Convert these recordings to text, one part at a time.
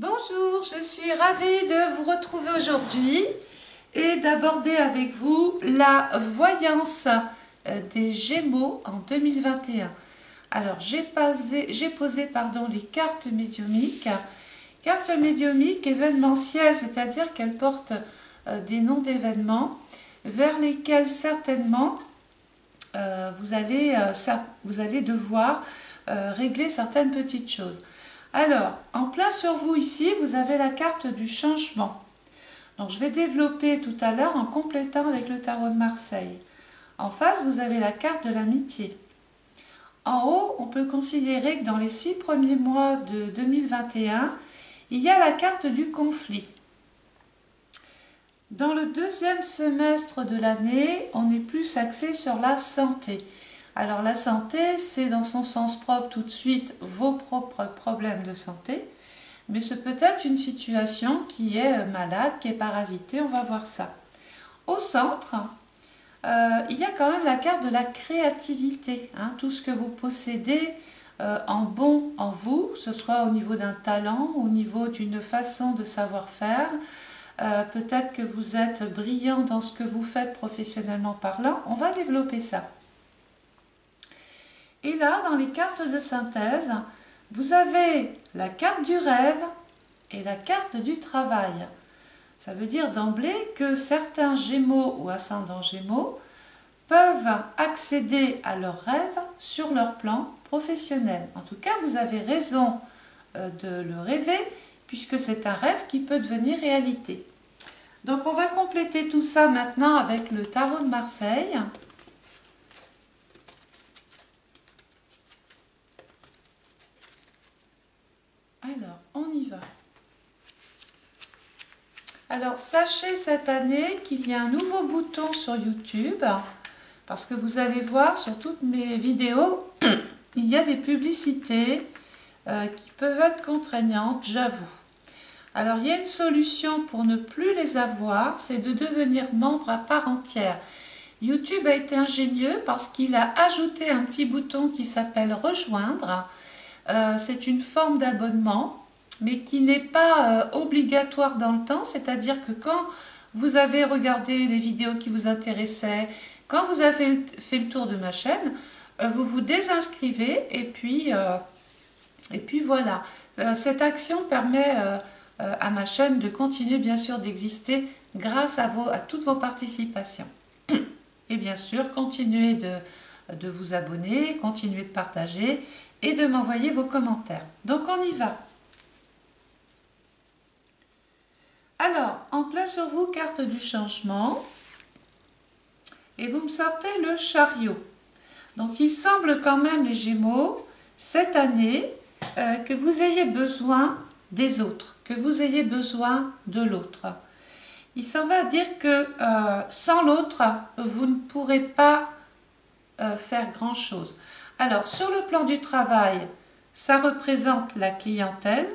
Bonjour, je suis ravie de vous retrouver aujourd'hui et d'aborder avec vous la voyance des Gémeaux en 2021. Alors, j'ai posé les cartes médiumiques. Cartes médiumiques événementielles, c'est-à-dire qu'elles portent des noms d'événements vers lesquels certainement vous allez devoir régler certaines petites choses. Alors, en plein sur vous ici, vous avez la carte du changement. Donc, je vais développer tout à l'heure en complétant avec le tarot de Marseille. En face, vous avez la carte de l'amitié. En haut, on peut considérer que dans les 6 premiers mois de 2021, il y a la carte du conflit. Dans le deuxième semestre de l'année, on est plus axé sur la santé. Alors la santé, c'est dans son sens propre tout de suite vos propres problèmes de santé, mais c'est peut-être une situation qui est malade, qui est parasitée, on va voir ça. Au centre, il y a quand même la carte de la créativité, hein, tout ce que vous possédez en bon en vous, que ce soit au niveau d'un talent, au niveau d'une façon de savoir-faire, peut-être que vous êtes brillant dans ce que vous faites professionnellement parlant, on va développer ça. Et là, dans les cartes de synthèse, vous avez la carte du rêve et la carte du travail. Ça veut dire d'emblée que certains Gémeaux ou ascendants Gémeaux peuvent accéder à leurs rêves sur leur plan professionnel. En tout cas, vous avez raison de le rêver puisque c'est un rêve qui peut devenir réalité. Donc, on va compléter tout ça maintenant avec le tarot de Marseille. Alors, on y va. Alors, sachez cette année qu'il y a un nouveau bouton sur YouTube, parce que vous allez voir sur toutes mes vidéos, il y a des publicités qui peuvent être contraignantes, j'avoue. Alors, il y a une solution pour ne plus les avoir, c'est de devenir membre à part entière. YouTube a été ingénieux parce qu'il a ajouté un petit bouton qui s'appelle « Rejoindre ». C'est une forme d'abonnement, mais qui n'est pas obligatoire dans le temps, c'est-à-dire que quand vous avez regardé les vidéos qui vous intéressaient, quand vous avez fait le tour de ma chaîne, vous vous désinscrivez et puis voilà. Cette action permet à ma chaîne de continuer bien sûr d'exister grâce à toutes vos participations. Et bien sûr, continuez de vous abonner, continuez de partager et de m'envoyer vos commentaires. Donc on y va. Alors, en plein sur vous, carte du changement. Et vous me sortez le chariot. Donc il semble quand même, les Gémeaux, cette année, que vous ayez besoin des autres, que vous ayez besoin de l'autre. Il s'en va dire que sans l'autre, vous ne pourrez pas faire grand-chose. Alors, sur le plan du travail, ça représente la clientèle.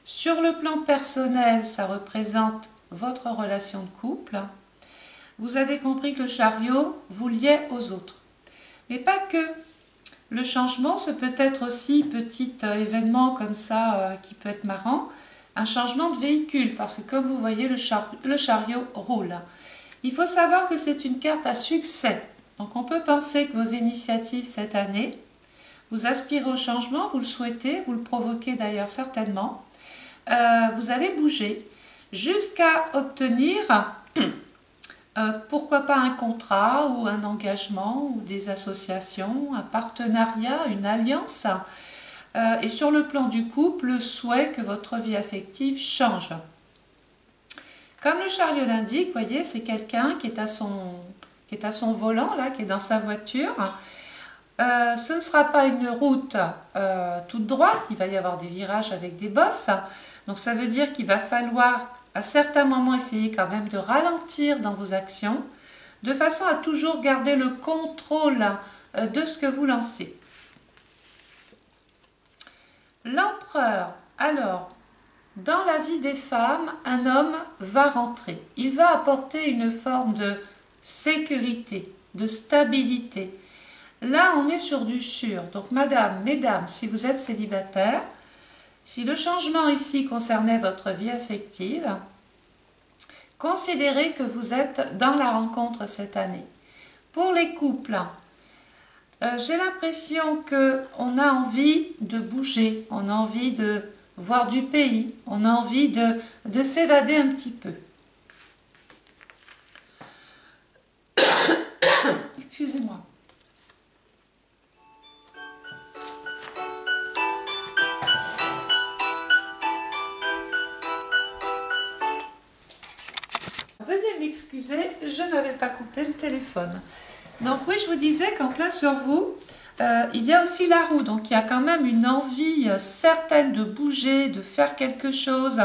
Sur le plan personnel, ça représente votre relation de couple. Vous avez compris que le chariot vous liait aux autres. Mais pas que. Le changement, ce peut être aussi petit événement comme ça qui peut être marrant. Un changement de véhicule, parce que comme vous voyez, le chariot roule. Il faut savoir que c'est une carte à succès. Donc on peut penser que vos initiatives cette année, vous aspirez au changement, vous le souhaitez, vous le provoquez d'ailleurs certainement. Vous allez bouger jusqu'à obtenir, pourquoi pas un contrat ou un engagement ou des associations, un partenariat, une alliance. Et sur le plan du couple, le souhait que votre vie affective change. Comme le chariot l'indique, vous voyez, c'est quelqu'un qui est à son volant, là, qui est dans sa voiture. Ce ne sera pas une route toute droite, il va y avoir des virages avec des bosses. Donc ça veut dire qu'il va falloir à certains moments essayer quand même de ralentir dans vos actions, de façon à toujours garder le contrôle de ce que vous lancez. L'empereur, alors, dans la vie des femmes, un homme va rentrer. Il va apporter une forme de sécurité, de stabilité. Là, on est sur du sûr. Donc, mesdames, si vous êtes célibataire, Si le changement ici concernait votre vie affective, considérez que vous êtes dans la rencontre cette année. Pour les couples, j'ai l'impression qu'on a envie de bouger, on a envie de voir du pays, on a envie de s'évader un petit peu. Excusez-moi. Veuillez m'excuser, je n'avais pas coupé le téléphone. Donc oui, je vous disais qu'en plein sur vous, il y a aussi la roue. Donc il y a quand même une envie certaine de bouger, de faire quelque chose.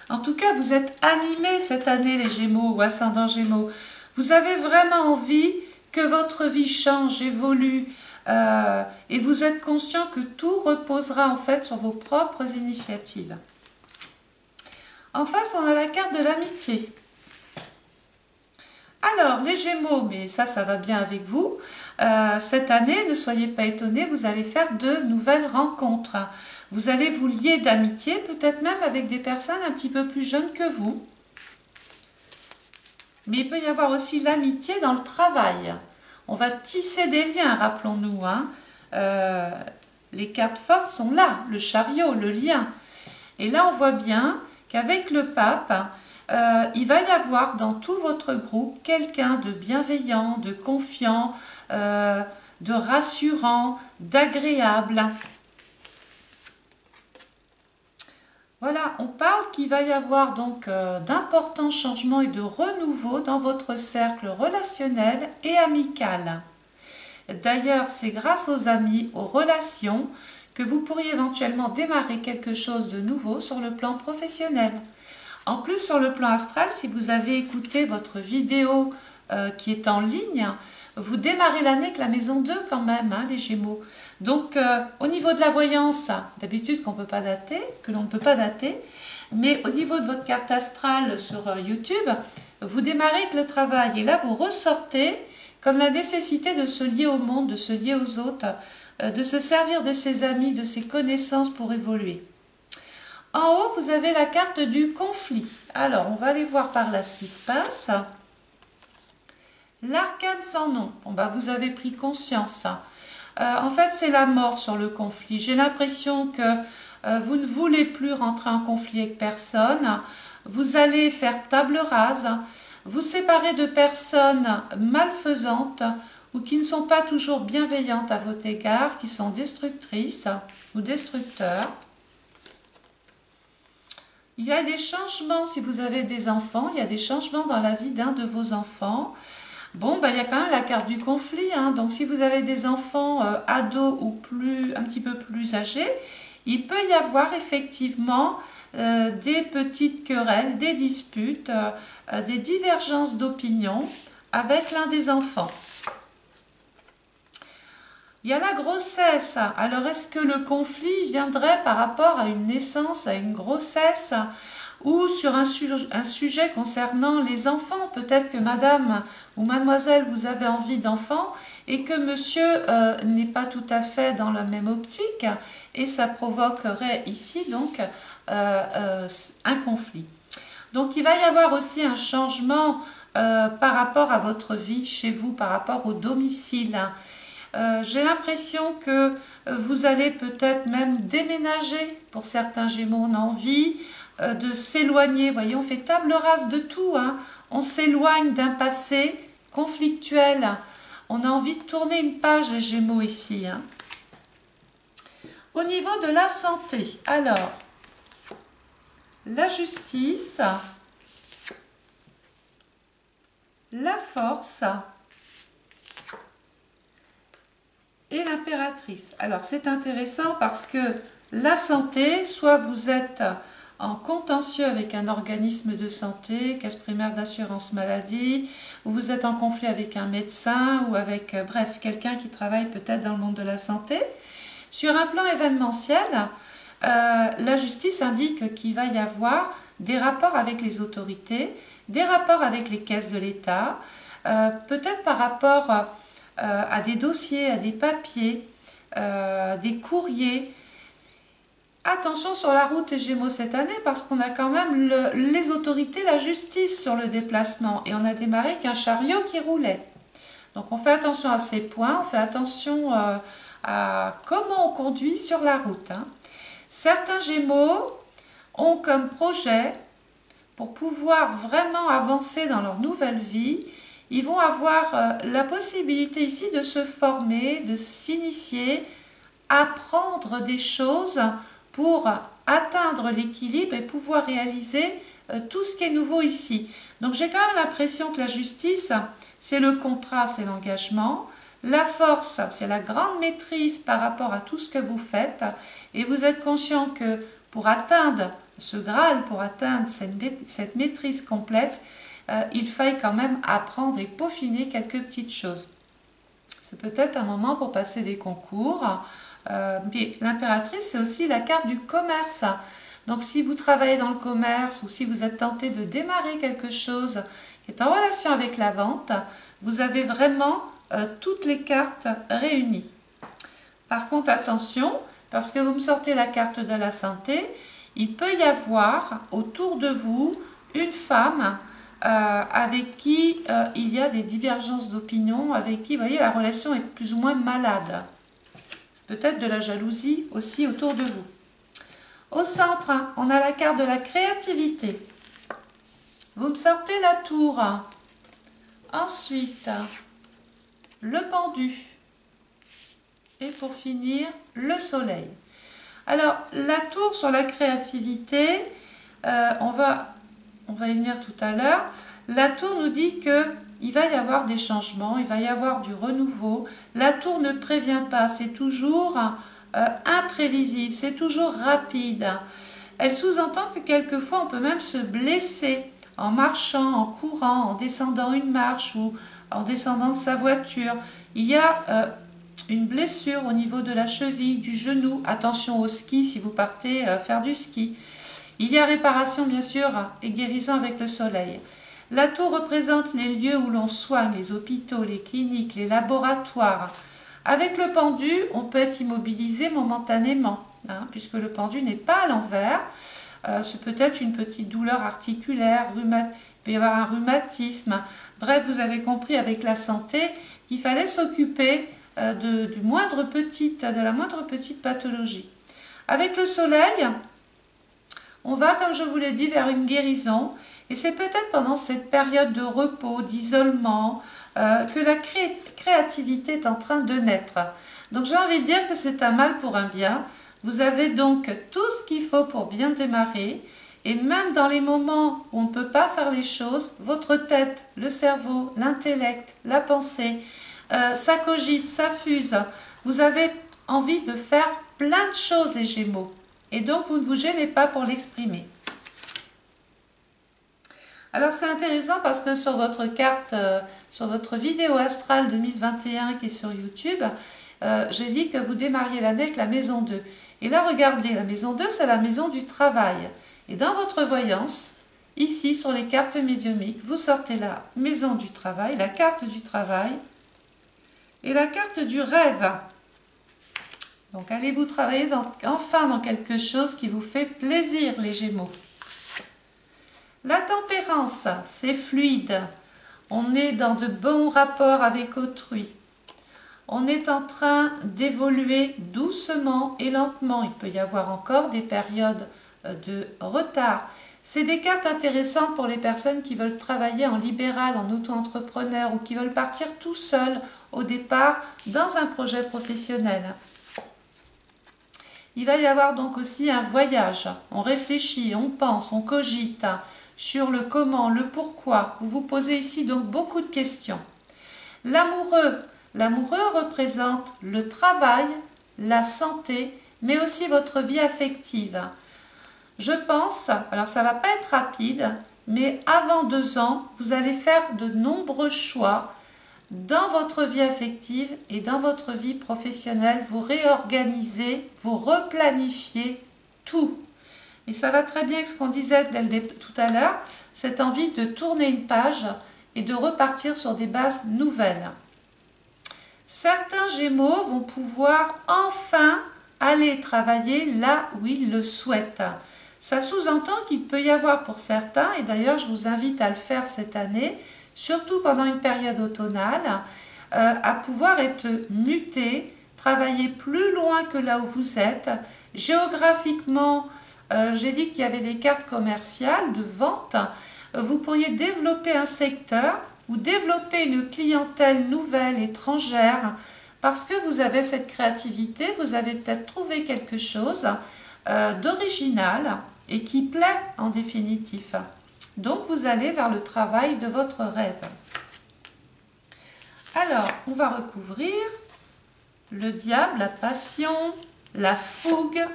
En tout cas, vous êtes animés cette année, les Gémeaux ou ascendants Gémeaux. Vous avez vraiment envie que votre vie change, évolue. Et vous êtes conscient que tout reposera en fait sur vos propres initiatives. En face, on a la carte de l'amitié. Alors, les Gémeaux, mais ça va bien avec vous. Cette année, ne soyez pas étonnés, vous allez faire de nouvelles rencontres. Vous allez vous lier d'amitié, peut-être même avec des personnes un petit peu plus jeunes que vous. Mais il peut y avoir aussi l'amitié dans le travail. On va tisser des liens, rappelons-nous. Les cartes fortes sont là, le chariot, le lien. Et là, on voit bien qu'avec le pape, il va y avoir dans tout votre groupe quelqu'un de bienveillant, de confiant, de rassurant, d'agréable. Voilà, on parle qu'il va y avoir donc d'importants changements et de renouveau dans votre cercle relationnel et amical. D'ailleurs, c'est grâce aux amis, aux relations, que vous pourriez éventuellement démarrer quelque chose de nouveau sur le plan professionnel. En plus, sur le plan astral, si vous avez écouté votre vidéo qui est en ligne, vous démarrez l'année avec la maison 2 quand même, les Gémeaux. Donc, au niveau de la voyance, d'habitude que l'on ne peut pas dater, mais au niveau de votre carte astrale sur YouTube, vous démarrez avec le travail. Et là, vous ressortez comme la nécessité de se lier au monde, de se lier aux autres, de se servir de ses amis, de ses connaissances pour évoluer. En haut, vous avez la carte du conflit. Alors, on va aller voir par là ce qui se passe. L'arcane sans nom. Bon, bah, vous avez pris conscience. En fait, c'est la mort sur le conflit. J'ai l'impression que vous ne voulez plus rentrer en conflit avec personne. Vous allez faire table rase. Vous séparer de personnes malfaisantes ou qui ne sont pas toujours bienveillantes à votre égard, qui sont destructrices ou destructeurs. Il y a des changements si vous avez des enfants, il y a des changements dans la vie d'un de vos enfants. Bon, il y a quand même la carte du conflit, donc si vous avez des enfants ados ou un petit peu plus âgés, il peut y avoir effectivement des petites querelles, des disputes, des divergences d'opinion avec l'un des enfants. Il y a la grossesse. Alors, est-ce que le conflit viendrait par rapport à une naissance, à une grossesse ou sur un sujet concernant les enfants? Peut-être que madame ou mademoiselle, vous avez envie d'enfants et que monsieur n'est pas tout à fait dans la même optique et ça provoquerait ici donc un conflit. Donc, il va y avoir aussi un changement par rapport à votre vie chez vous, par rapport au domicile. J'ai l'impression que vous allez peut-être même déménager. Pour certains Gémeaux, on a envie de s'éloigner. Vous voyez, on fait table rase de tout. On s'éloigne d'un passé conflictuel. On a envie de tourner une page, les Gémeaux, ici. Au niveau de la santé, alors, la justice, la force et l'impératrice. Alors, c'est intéressant parce que la santé, soit vous êtes en contentieux avec un organisme de santé, caisse primaire d'assurance maladie, ou vous êtes en conflit avec un médecin ou avec, bref, quelqu'un qui travaille peut-être dans le monde de la santé. Sur un plan événementiel, la justice indique qu'il va y avoir des rapports avec les autorités, des rapports avec les caisses de l'État, peut-être par rapport à des dossiers, à des papiers, des courriers. Attention sur la route les Gémeaux cette année parce qu'on a quand même les autorités, la justice sur le déplacement et on a démarré qu'un chariot qui roulait. Donc on fait attention à ces points, on fait attention à comment on conduit sur la route. Hein. Certains Gémeaux ont comme projet, pour pouvoir vraiment avancer dans leur nouvelle vie, ils vont avoir la possibilité ici de se former, de s'initier, apprendre des choses pour atteindre l'équilibre et pouvoir réaliser tout ce qui est nouveau ici. Donc j'ai quand même l'impression que la justice, c'est le contrat, c'est l'engagement. La force, c'est la grande maîtrise par rapport à tout ce que vous faites. Et vous êtes conscient que pour atteindre ce Graal, pour atteindre cette maîtrise complète, il faille quand même apprendre et peaufiner quelques petites choses. C'est peut-être un moment pour passer des concours. Mais l'impératrice, c'est aussi la carte du commerce. Donc si vous travaillez dans le commerce ou si vous êtes tenté de démarrer quelque chose qui est en relation avec la vente, vous avez vraiment toutes les cartes réunies. Par contre, attention, parce que vous me sortez la carte de la santé, il peut y avoir autour de vous une femme avec qui il y a des divergences d'opinion, avec qui, vous voyez, la relation est plus ou moins malade. Peut-être de la jalousie aussi autour de vous. Au centre, on a la carte de la créativité. Vous me sortez la tour. Ensuite, le pendu. Et pour finir, le soleil. Alors, la tour sur la créativité, on va y venir tout à l'heure. La tour nous dit que il va y avoir des changements, il va y avoir du renouveau. La tour ne prévient pas, c'est toujours imprévisible, c'est toujours rapide. Elle sous-entend que quelquefois on peut même se blesser en marchant, en courant, en descendant une marche ou en descendant de sa voiture. Il y a une blessure au niveau de la cheville, du genou. Attention au ski si vous partez faire du ski. Il y a réparation bien sûr et guérison avec le soleil. La tour représente les lieux où l'on soigne, les hôpitaux, les cliniques, les laboratoires. Avec le pendu, on peut être immobilisé momentanément, hein, puisque le pendu n'est pas à l'envers. C'est peut-être une petite douleur articulaire, il peut y avoir un rhumatisme. Bref, vous avez compris avec la santé qu'il fallait s'occuper de la moindre petite pathologie. Avec le soleil, on va, comme je vous l'ai dit, vers une guérison. Et c'est peut-être pendant cette période de repos, d'isolement, que la créativité est en train de naître. Donc j'ai envie de dire que c'est un mal pour un bien. Vous avez donc tout ce qu'il faut pour bien démarrer. Et même dans les moments où on ne peut pas faire les choses, votre tête, le cerveau, l'intellect, la pensée, ça cogite, ça fuse. Vous avez envie de faire plein de choses, les Gémeaux. Et donc vous ne vous gênez pas pour l'exprimer. Alors c'est intéressant parce que sur votre carte, sur votre vidéo astrale 2021 qui est sur YouTube, j'ai dit que vous démarriez l'année avec la maison 2. Et là regardez, la maison 2 c'est la maison du travail. Et dans votre voyance, ici sur les cartes médiumiques, vous sortez la maison du travail, la carte du travail et la carte du rêve. Donc allez-vous travailler enfin dans quelque chose qui vous fait plaisir les Gémeaux. La tempérance, c'est fluide. On est dans de bons rapports avec autrui. On est en train d'évoluer doucement et lentement. Il peut y avoir encore des périodes de retard. C'est des cartes intéressantes pour les personnes qui veulent travailler en libéral, en auto-entrepreneur ou qui veulent partir tout seul au départ dans un projet professionnel. Il va y avoir donc aussi un voyage. On réfléchit, on pense, on cogite sur le comment, le pourquoi. Vous vous posez ici donc beaucoup de questions. L'amoureux. L'amoureux représente le travail, la santé, mais aussi votre vie affective. Je pense, alors ça ne va pas être rapide, mais avant 2 ans, vous allez faire de nombreux choix dans votre vie affective et dans votre vie professionnelle. Vous réorganisez, vous replanifiez tout. Et ça va très bien avec ce qu'on disait tout à l'heure, cette envie de tourner une page et de repartir sur des bases nouvelles. Certains Gémeaux vont pouvoir enfin aller travailler là où ils le souhaitent. Ça sous-entend qu'il peut y avoir pour certains, et d'ailleurs je vous invite à le faire cette année, surtout pendant une période automnale, à pouvoir être muté, travailler plus loin que là où vous êtes. Géographiquement, j'ai dit qu'il y avait des cartes commerciales de vente. Vous pourriez développer un secteur ou développer une clientèle nouvelle, étrangère, parce que vous avez cette créativité, vous avez peut-être trouvé quelque chose d'original et qui plaît en définitif. Donc vous allez vers le travail de votre rêve. Alors, on va recouvrir le diable, la passion, la fougue,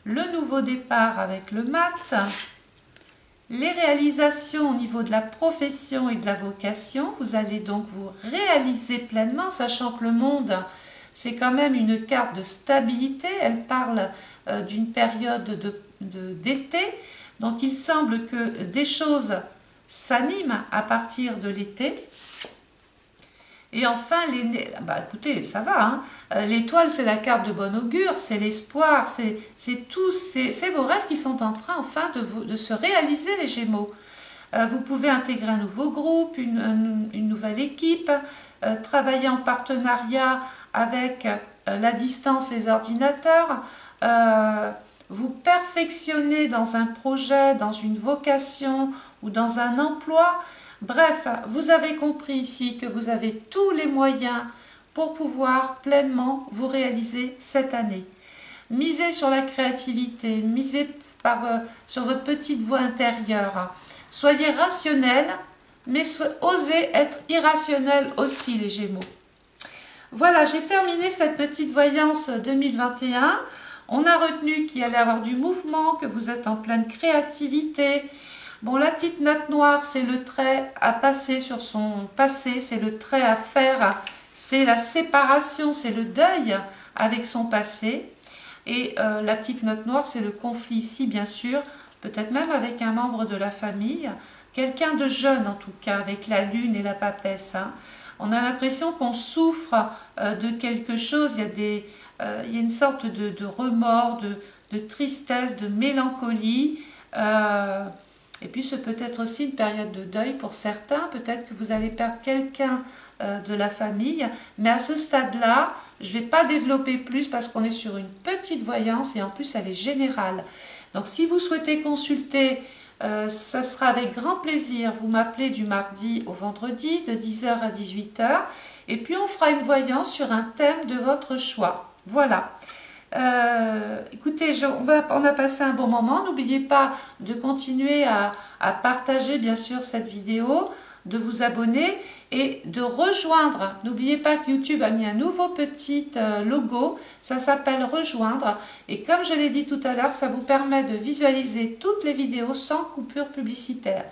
le nouveau départ avec le mat, les réalisations au niveau de la profession et de la vocation. Vous allez donc vous réaliser pleinement, sachant que le monde, c'est quand même une carte de stabilité. Elle parle d'une période d'été. Donc il semble que des choses s'animent à partir de l'été. Et enfin, écoutez, ça va, hein. L'étoile, c'est la carte de bon augure, c'est l'espoir, c'est vos rêves qui sont en train enfin de se réaliser, les Gémeaux. Vous pouvez intégrer un nouveau groupe, une nouvelle équipe, travailler en partenariat avec la distance, les ordinateurs, vous perfectionner dans un projet, dans une vocation ou dans un emploi. Bref, vous avez compris ici que vous avez tous les moyens pour pouvoir pleinement vous réaliser cette année. Misez sur la créativité, misez sur votre petite voix intérieure. Soyez rationnel, mais osez être irrationnel aussi, les Gémeaux. Voilà, j'ai terminé cette petite voyance 2021. On a retenu qu'il allait y avoir du mouvement, que vous êtes en pleine créativité. Bon, la petite note noire, c'est le trait à passer sur son passé, c'est le trait à faire, c'est la séparation, c'est le deuil avec son passé. Et la petite note noire, c'est le conflit ici, bien sûr, peut-être même avec un membre de la famille, quelqu'un de jeune en tout cas, avec la lune et la papesse. Hein. On a l'impression qu'on souffre de quelque chose, il y a une sorte de remords, de tristesse, de mélancolie. Et puis c'est peut-être aussi une période de deuil pour certains, peut-être que vous allez perdre quelqu'un de la famille, mais à ce stade-là, je ne vais pas développer plus parce qu'on est sur une petite voyance et en plus elle est générale. Donc si vous souhaitez consulter, ça sera avec grand plaisir, vous m'appelez du mardi au vendredi de 10h à 18h et puis on fera une voyance sur un thème de votre choix. Voilà. Écoutez, on a passé un bon moment. N'oubliez pas de continuer à partager bien sûr cette vidéo, de vous abonner et de rejoindre. N'oubliez pas que YouTube a mis un nouveau petit logo, ça s'appelle rejoindre et comme je l'ai dit tout à l'heure, ça vous permet de visualiser toutes les vidéos sans coupure publicitaire.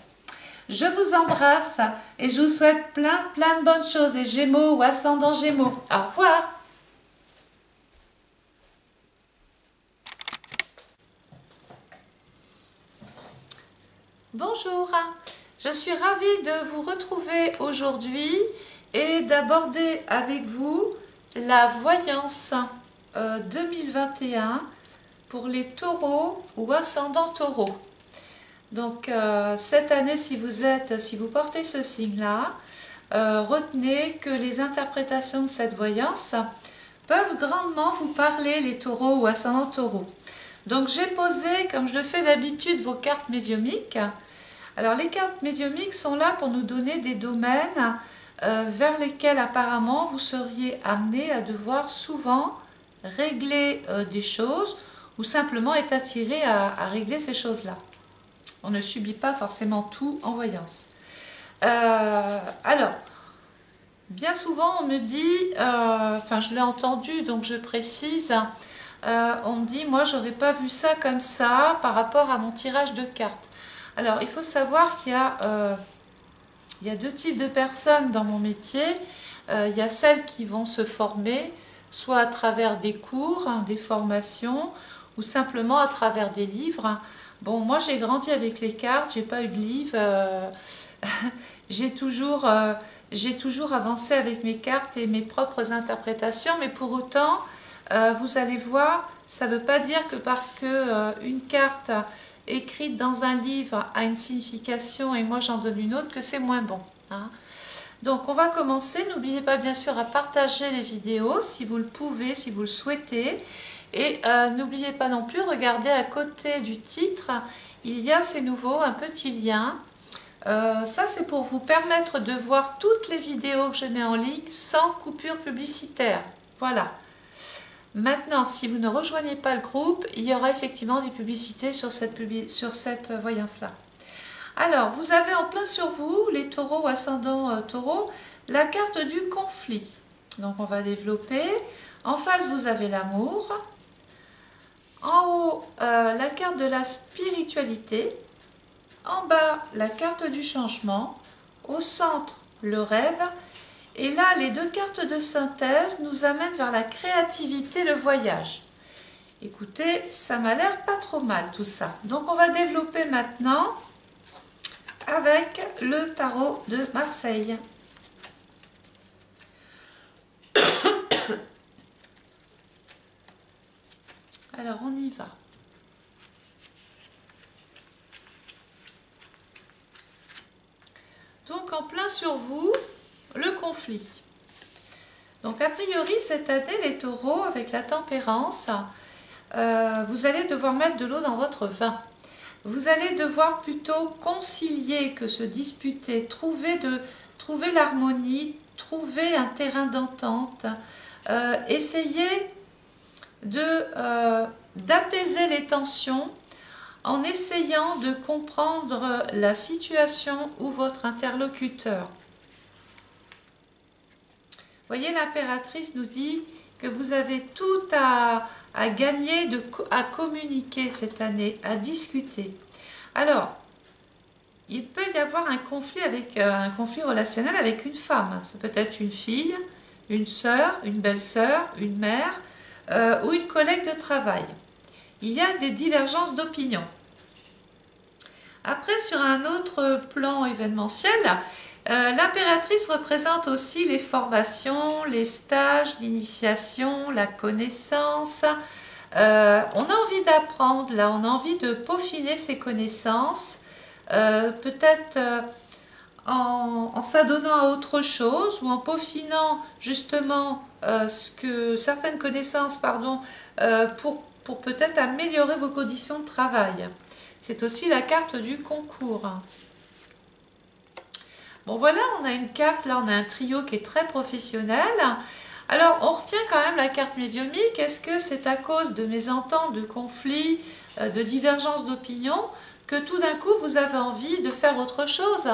Je vous embrasse et je vous souhaite plein de bonnes choses, les Gémeaux ou ascendants Gémeaux. Au revoir. Bonjour, je suis ravie de vous retrouver aujourd'hui et d'aborder avec vous la voyance 2021 pour les taureaux ou ascendants taureaux. Donc cette année, si vous portez ce signe-là, retenez que les interprétations de cette voyance peuvent grandement vous parler, les taureaux ou ascendants taureaux. Donc j'ai posé, comme je le fais d'habitude, vos cartes médiumiques. Alors les cartes médiumiques sont là pour nous donner des domaines vers lesquels apparemment vous seriez amené à devoir souvent régler des choses ou simplement être attiré à régler ces choses-là. On ne subit pas forcément tout en voyance. Alors, bien souvent on me dit, enfin je l'ai entendu donc je précise, on me dit moi j'aurais pas vu ça comme ça par rapport à mon tirage de cartes. Alors il faut savoir qu'il y a deux types de personnes dans mon métier. Il y a celles qui vont se former soit à travers des cours, des formations ou simplement à travers des livres. Bon, moi j'ai grandi avec les cartes, j'ai pas eu de livre, j'ai toujours avancé avec mes cartes et mes propres interprétations, mais pour autant, vous allez voir Ça ne veut pas dire que parce que une carte écrite dans un livre a une signification et moi j'en donne une autre que c'est moins bon, hein. Donc on va commencer. N'oubliez pas bien sûr à partager les vidéos si vous le pouvez, si vous le souhaitez. Et n'oubliez pas non plus, regardez à côté du titre, il y a, c'est nouveau, un petit lien. Ça c'est pour vous permettre de voir toutes les vidéos que je mets en ligne sans coupure publicitaire. Voilà. Maintenant, si vous ne rejoignez pas le groupe, il y aura effectivement des publicités sur cette voyance-là. Alors, vous avez en plein sur vous, les taureaux ou ascendants taureaux, la carte du conflit. Donc, on va développer. En face, vous avez l'amour. En haut, la carte de la spiritualité. En bas, la carte du changement. Au centre, le rêve. Et là, les deux cartes de synthèse nous amènent vers la créativité, le voyage. Écoutez, ça m'a l'air pas trop mal tout ça. Donc, on va développer maintenant avec le tarot de Marseille. Alors, on y va. Donc, en plein sur vous, le conflit. Donc, a priori, cette année, les taureaux, avec la tempérance, vous allez devoir mettre de l'eau dans votre vin. Vous allez devoir plutôt concilier que se disputer, trouver l'harmonie, trouver un terrain d'entente, essayer d'apaiser les tensions en essayant de comprendre la situation ou votre interlocuteur. Vous voyez, l'impératrice nous dit que vous avez tout à gagner, à communiquer cette année, à discuter. Alors, il peut y avoir un conflit relationnel avec une femme. Ça peut être une fille, une sœur, une belle-sœur, une mère ou une collègue de travail. Il y a des divergences d'opinion. Après, sur un autre plan événementiel, l'impératrice représente aussi les formations, les stages, l'initiation, la connaissance. On a envie d'apprendre, là, on a envie de peaufiner ses connaissances, peut-être en s'adonnant à autre chose ou en peaufinant justement certaines connaissances, pour peut-être améliorer vos conditions de travail. C'est aussi la carte du concours. Bon voilà, on a une carte, là on a un trio qui est très professionnel. Alors on retient quand même la carte médiumnique. Est-ce que c'est à cause de mésententes, de conflits, de divergences d'opinion que tout d'un coup vous avez envie de faire autre chose?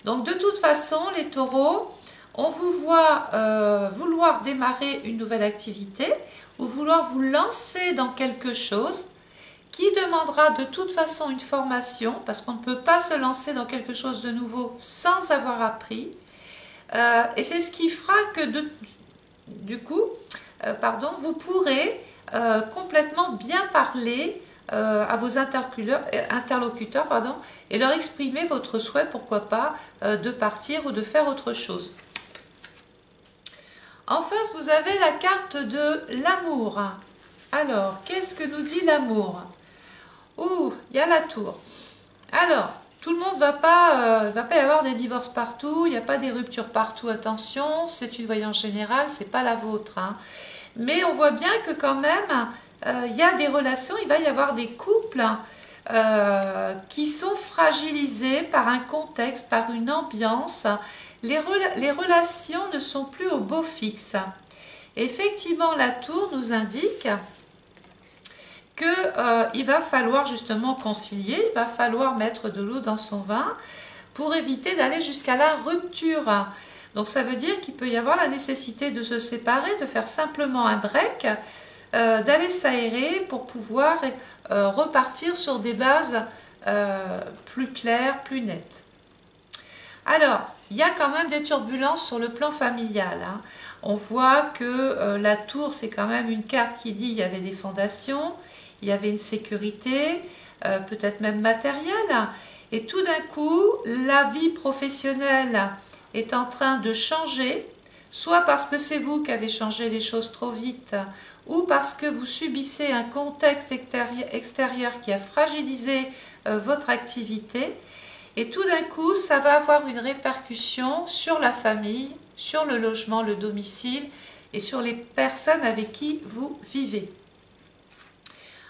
Donc de toute façon les taureaux, on vous voit vouloir démarrer une nouvelle activité ou vouloir vous lancer dans quelque chose qui demandera de toute façon une formation, parce qu'on ne peut pas se lancer dans quelque chose de nouveau sans avoir appris. Et c'est ce qui fera que vous pourrez complètement bien parler à vos interlocuteurs et leur exprimer votre souhait, pourquoi pas, de partir ou de faire autre chose. En face, vous avez la carte de l'amour. Alors, qu'est-ce que nous dit l'amour? Ouh, il y a la tour. Alors, tout le monde va pas y avoir des divorces partout, il n'y a pas des ruptures partout, attention, c'est une voyance générale, c'est pas la vôtre, hein. Mais on voit bien que quand même, il y a des relations, il va y avoir des couples qui sont fragilisés par un contexte, par une ambiance. Les relations ne sont plus au beau fixe. Effectivement, la tour nous indique qu'il va falloir justement concilier, il va falloir mettre de l'eau dans son vin pour éviter d'aller jusqu'à la rupture. Donc ça veut dire qu'il peut y avoir la nécessité de se séparer, de faire simplement un break, d'aller s'aérer pour pouvoir repartir sur des bases plus claires, plus nettes. Alors, il y a quand même des turbulences sur le plan familial, hein. On voit que la tour, c'est quand même une carte qui dit qu'il y avait des fondations, il y avait une sécurité, peut-être même matérielle. Et tout d'un coup, la vie professionnelle est en train de changer, soit parce que c'est vous qui avez changé les choses trop vite, ou parce que vous subissez un contexte extérieur qui a fragilisé votre activité. Et tout d'un coup, ça va avoir une répercussion sur la famille, sur le logement, le domicile et sur les personnes avec qui vous vivez.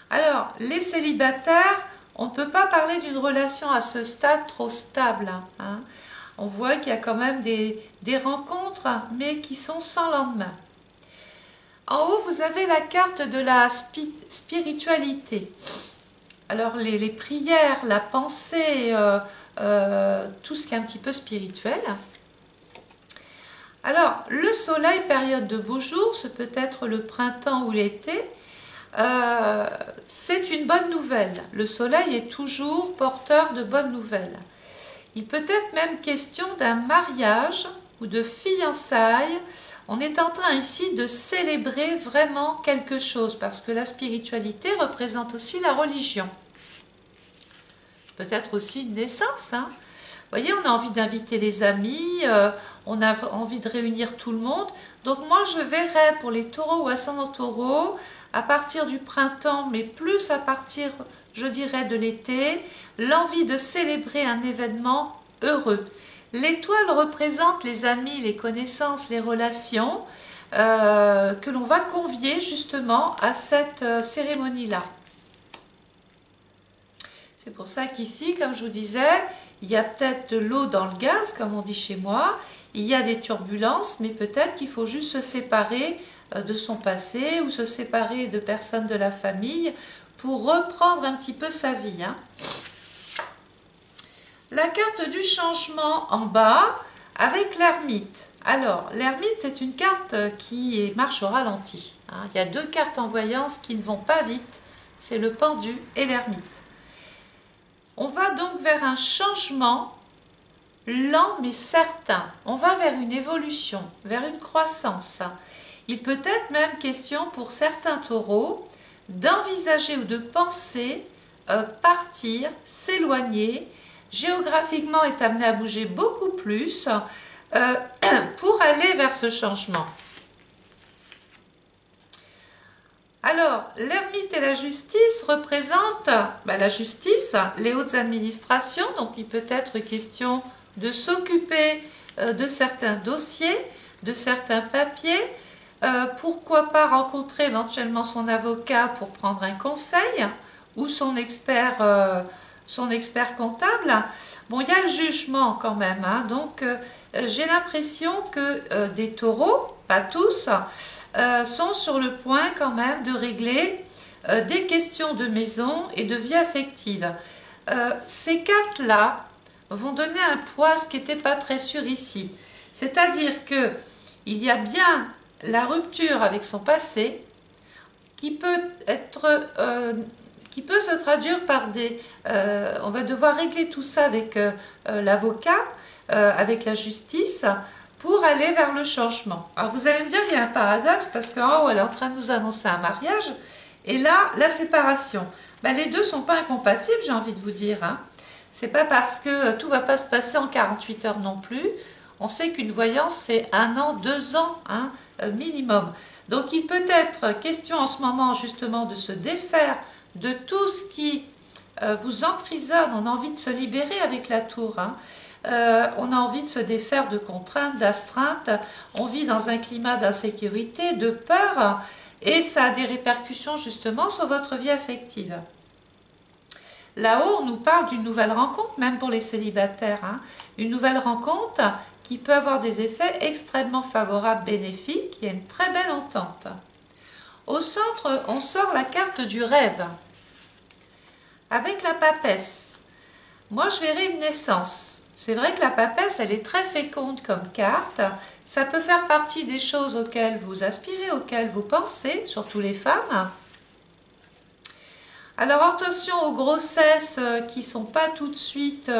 Alors, les célibataires, on ne peut pas parler d'une relation à ce stade trop stable, hein. On voit qu'il y a quand même des rencontres, mais qui sont sans lendemain. En haut, vous avez la carte de la spiritualité. Alors, les prières, la pensée, tout ce qui est un petit peu spirituel. Alors, le soleil, période de beaux jours, ce peut être le printemps ou l'été, c'est une bonne nouvelle. Le soleil est toujours porteur de bonnes nouvelles. Il peut être même question d'un mariage ou de fiançailles. On est en train ici de célébrer vraiment quelque chose parce que la spiritualité représente aussi la religion. Peut-être aussi une naissance, hein. Vous voyez, on a envie d'inviter les amis, on a envie de réunir tout le monde. Donc moi, je verrais pour les taureaux ou ascendants taureaux, à partir du printemps, mais plus à partir, je dirais, de l'été, l'envie de célébrer un événement heureux. L'étoile représente les amis, les connaissances, les relations que l'on va convier justement à cette cérémonie-là. C'est pour ça qu'ici, comme je vous disais, il y a peut-être de l'eau dans le gaz, comme on dit chez moi. Il y a des turbulences, mais peut-être qu'il faut juste se séparer de son passé ou se séparer de personnes de la famille pour reprendre un petit peu sa vie, hein. La carte du changement en bas avec l'ermite. Alors, l'ermite, c'est une carte qui marche au ralenti, hein. Il y a deux cartes en voyance qui ne vont pas vite. C'est le pendu et l'ermite. On va donc vers un changement lent mais certain. On va vers une évolution, vers une croissance. Il peut être même question pour certains taureaux d'envisager ou de penser partir, s'éloigner, géographiquement est amené à bouger beaucoup plus pour aller vers ce changement. Alors, l'ermite et la justice représentent la justice, les hautes administrations, donc il peut être question de s'occuper de certains dossiers, de certains papiers, pourquoi pas rencontrer éventuellement son avocat pour prendre un conseil ou son expert comptable. Bon, il y a le jugement quand même, hein, donc j'ai l'impression que des taureaux, pas tous, sont sur le point quand même de régler des questions de maison et de vie affective. Ces cartes-là vont donner un poids, ce qui n'était pas très sûr ici. C'est-à-dire qu'il y a bien la rupture avec son passé qui peut se traduire par des... on va devoir régler tout ça avec l'avocat, avec la justice, pour aller vers le changement. Alors vous allez me dire qu'il y a un paradoxe parce qu'en haut elle est en train de nous annoncer un mariage et là la séparation. Les deux ne sont pas incompatibles, j'ai envie de vous dire, hein. C'est pas parce que tout ne va pas se passer en 48 heures non plus. On sait qu'une voyance c'est 1 an, 2 ans, hein, minimum. Donc il peut être question en ce moment justement de se défaire de tout ce qui vous emprisonne. On a envie de se libérer avec la tour, hein. On a envie de se défaire de contraintes, d'astreintes, on vit dans un climat d'insécurité, de peur, et ça a des répercussions justement sur votre vie affective. Là-haut, on nous parle d'une nouvelle rencontre, même pour les célibataires, hein. Une nouvelle rencontre qui peut avoir des effets extrêmement favorables, bénéfiques, il y a une très belle entente. Au centre, on sort la carte du rêve, avec la papesse. Moi, je verrais une naissance. C'est vrai que la papesse, elle est très féconde comme carte. Ça peut faire partie des choses auxquelles vous aspirez, auxquelles vous pensez, surtout les femmes. Alors attention aux grossesses qui ne sont pas tout de suite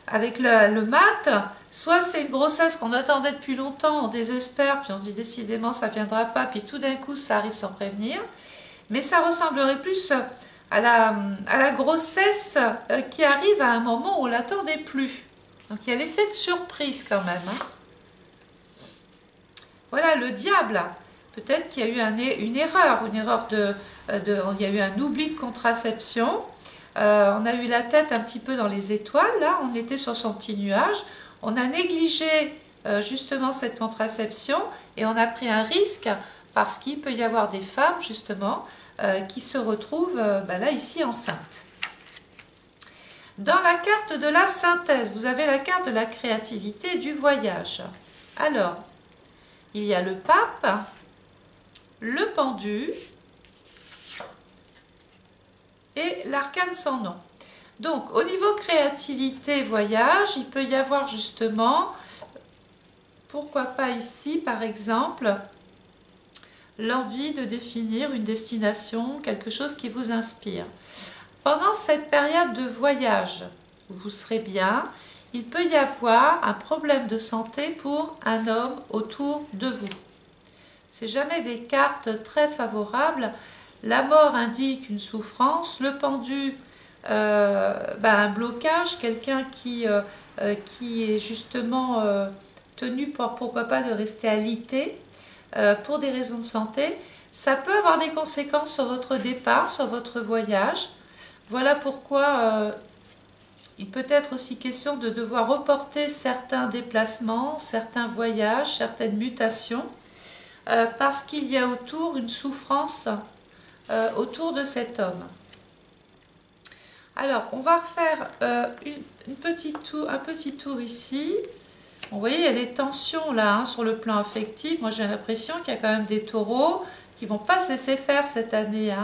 avec le mat. Soit c'est une grossesse qu'on attendait depuis longtemps, on désespère, puis on se dit décidément ça ne viendra pas, puis tout d'un coup ça arrive sans prévenir. Mais ça ressemblerait plus à la grossesse qui arrive à un moment où on ne l'attendait plus. Donc il y a l'effet de surprise quand même, hein. Voilà, le diable. Peut-être qu'il y a eu une erreur il y a eu un oubli de contraception. On a eu la tête un petit peu dans les étoiles, là, on était sur son petit nuage. On a négligé justement cette contraception et on a pris un risque parce qu'il peut y avoir des femmes justement qui se retrouvent là ici enceintes. Dans la carte de la synthèse, vous avez la carte de la créativité et du voyage. Alors, il y a le pape, le pendu et l'arcane sans nom. Donc, au niveau créativité, voyage, il peut y avoir justement, pourquoi pas ici, par exemple, l'envie de définir une destination, quelque chose qui vous inspire. Pendant cette période de voyage, où vous serez bien, il peut y avoir un problème de santé pour un homme autour de vous. C'est jamais des cartes très favorables. La mort indique une souffrance, le pendu, un blocage, quelqu'un qui est justement tenu pourquoi pas de rester alité pour des raisons de santé. Ça peut avoir des conséquences sur votre départ, sur votre voyage. Voilà pourquoi il peut être aussi question de devoir reporter certains déplacements, certains voyages, certaines mutations, parce qu'il y a autour une souffrance autour de cet homme. Alors, on va refaire un petit tour ici. Vous voyez, il y a des tensions là sur le plan affectif. Moi, j'ai l'impression qu'il y a quand même des taureaux qui ne vont pas se laisser faire cette année.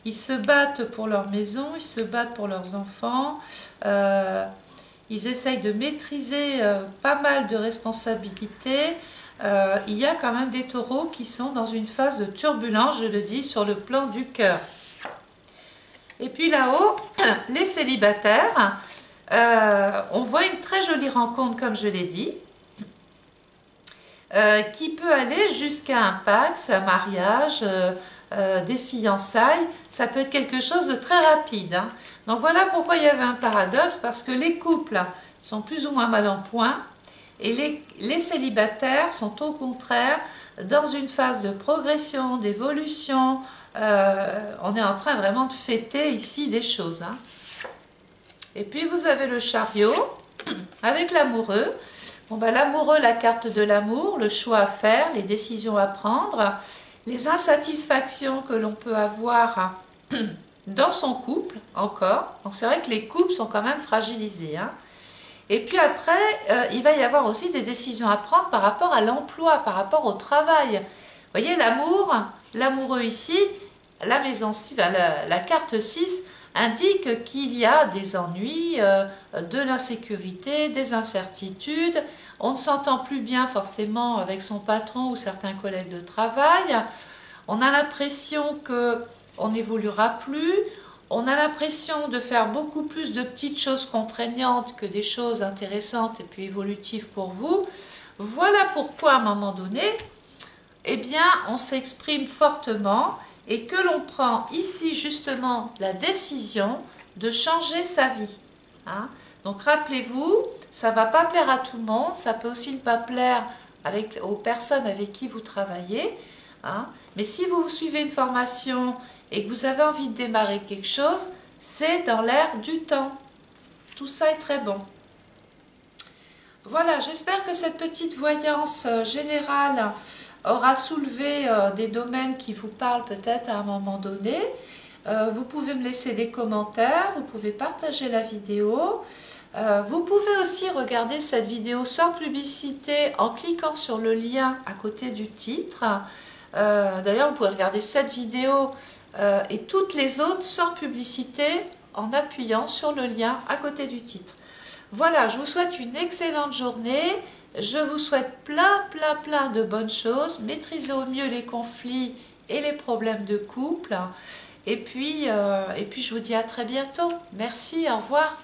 Ils se battent pour leur maison, ils se battent pour leurs enfants. Ils essayent de maîtriser pas mal de responsabilités. Il y a quand même des taureaux qui sont dans une phase de turbulence, je le dis, sur le plan du cœur. Et puis là-haut, les célibataires, on voit une très jolie rencontre, comme je l'ai dit, qui peut aller jusqu'à un pax, un mariage, des fiançailles. Ça peut être quelque chose de très rapide. Donc voilà pourquoi il y avait un paradoxe, parce que les couples sont plus ou moins mal en point, et les célibataires sont au contraire dans une phase de progression, d'évolution. On est en train vraiment de fêter ici des choses. Et puis vous avez le chariot avec l'amoureux. Bon, l'amoureux, la carte de l'amour, le choix à faire, les décisions à prendre, les insatisfactions que l'on peut avoir dans son couple encore. Donc c'est vrai que les couples sont quand même fragilisés. Et puis après, il va y avoir aussi des décisions à prendre par rapport à l'emploi, par rapport au travail. Vous voyez, l'amoureux ici, la maison 6, la carte 6 indique qu'il y a des ennuis, de l'insécurité, des incertitudes. On ne s'entend plus bien forcément avec son patron ou certains collègues de travail. On a l'impression qu'on n'évoluera plus. On a l'impression de faire beaucoup plus de petites choses contraignantes que des choses intéressantes et puis évolutives pour vous. Voilà pourquoi à un moment donné, eh bien, on s'exprime fortement et que l'on prend ici justement la décision de changer sa vie. Donc rappelez-vous, ça ne va pas plaire à tout le monde, ça peut aussi ne pas plaire aux personnes avec qui vous travaillez. Mais si vous suivez une formation et que vous avez envie de démarrer quelque chose, c'est dans l'air du temps. Tout ça est très bon. Voilà, j'espère que cette petite voyance générale aura soulevé des domaines qui vous parlent peut-être à un moment donné. Vous pouvez me laisser des commentaires, vous pouvez partager la vidéo. Vous pouvez aussi regarder cette vidéo sans publicité en cliquant sur le lien à côté du titre. D'ailleurs, vous pouvez regarder cette vidéo et toutes les autres sans publicité en appuyant sur le lien à côté du titre. Voilà, je vous souhaite une excellente journée. Je vous souhaite plein de bonnes choses. Maîtrisez au mieux les conflits et les problèmes de couple. Et puis je vous dis à très bientôt. Merci, au revoir.